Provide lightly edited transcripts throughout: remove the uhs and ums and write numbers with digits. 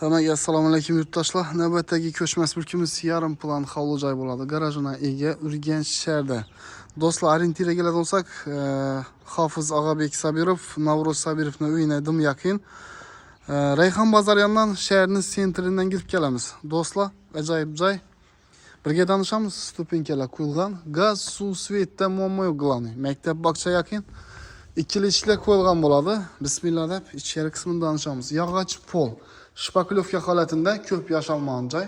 Hammaga assalomu alaykum yurtdoshlar. Navbatdagi ko'chmas mulkimiz yarim plan hovli joy bo'ladi. Garajına ega Urganch shahrida. Do'stlar, orientiraga keladigan bo'lsak, Hofiz Og'abek Sabirov, Navro'z Sabirovning uyine dim yaqin. Rayhon bozor yonidan shaharning sentridan kirib kelamiz. Do'stlar, ajoyib joy. Birga tanishamiz. Stupenkalar qo'yilgan, gaz, suv, svetda muammo yo'q glani. Maktab, bog'cha yaqin. Ikkili ishlar qo'yilgan bo'ladi. Bismillah deb ichkari qismini tanishamiz. Yog'och pol. Shpakulovka holatida ko'p yashalmagan joy.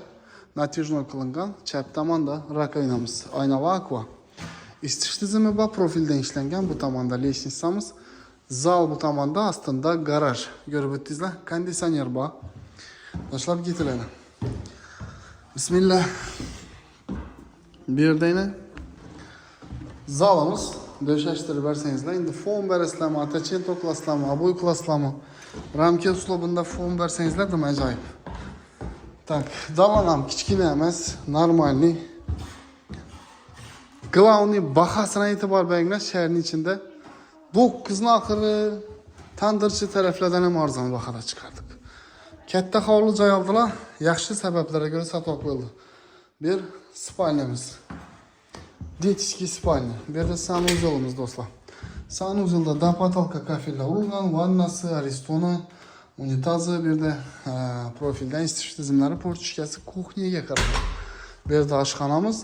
Natijnoy qilingan. Chap tomonda rakovinamiz. Ayna va akva. Isitish tizimi va profildan ishlangan. Bu tomonda leshnisamiz. Zal bu tomonda aslında garaj. Görüp o'tdingizlar. Konditsioner bor. Boshlab ketiladi. Bismillah. Bu yerdayni zalimiz. Döşəştirib versənizlər. İndi fon bərisləmə, atəçin toklaslama, aboy klaslama, ramke uslubunda fon versənizlər də acayip. Tak, dalanam kichkina emas, normalni. Glavni bahasına itibar beringlar, şəhərin içində 9 axırı tandırçı tərəflərdən ham arzon bahada çıxardıq. Katta hovli joy oldilar, yaxshi sabablarga görə sotib qo'yildi. Bir spalnamiz. Детский спальня. Bu yerda sanuzolimiz do'stlar. Sanuzolda dapatalka kafellar urilgan, vannasi, aristona, unitazi, bu yerda profildan isitish tizimlari, portishkasi, kuxnyaga qarab. Bu yerda oshxonamiz.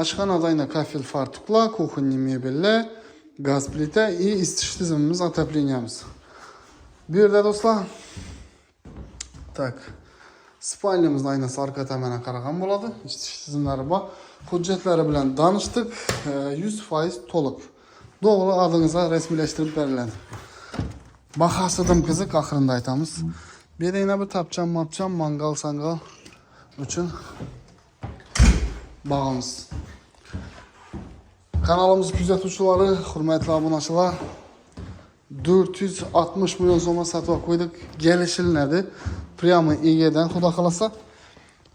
Oshxonada yana kafel fartuklar, kuxonniy mebellar, gaz plita и isitish tizimimiz, отопленiyamiz. Bu yerda do'stlar, tak, spalnyamizda aynasi orqa tomonga qaragan bo'ladi. Isitish tizimlari bor. Hujjatlari bilan danıştık. 100% to'liq. Doğru adınıza resmileştirib beriladi. Bahasıdım qiziq, oxirida aytamiz. Bu yerda yana bir tapchan, mapchan, mangal, sangal uchun bog'imiz. Kanalimiz kuzatuvchilari, hurmatli obunachilar, 460 milyon so'mga sotib qo'ydik. Kelishilinadi. Prямо egadan xudo xolasa.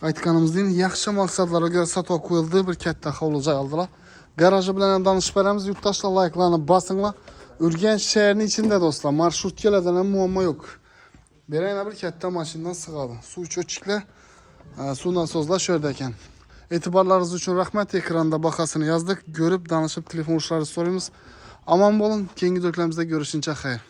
Aytganimizdek, yaxshi maqsadlarga görə sotib qo'yildi, bir katta hovli joy oldilar. Garaji bilan ham tanishib beramiz. Yurtdoshlar, layklarni bosinglar. Urganch shahrining ichida do'stlar, marshrutklardan ham muammo yo'q. Berayna bir katta mashinadan sig'adi. Suv cho'chiklar, suv nasozlar shu yerda ekan. E'tiborlaringiz uchun rahmat. Ekranda bahosini yozdik. Ko'rib, danishib telefon urishlaringizni so'raymiz. Omon bo'ling. Keyingi do'klamimizda ko'rishguncha xayr.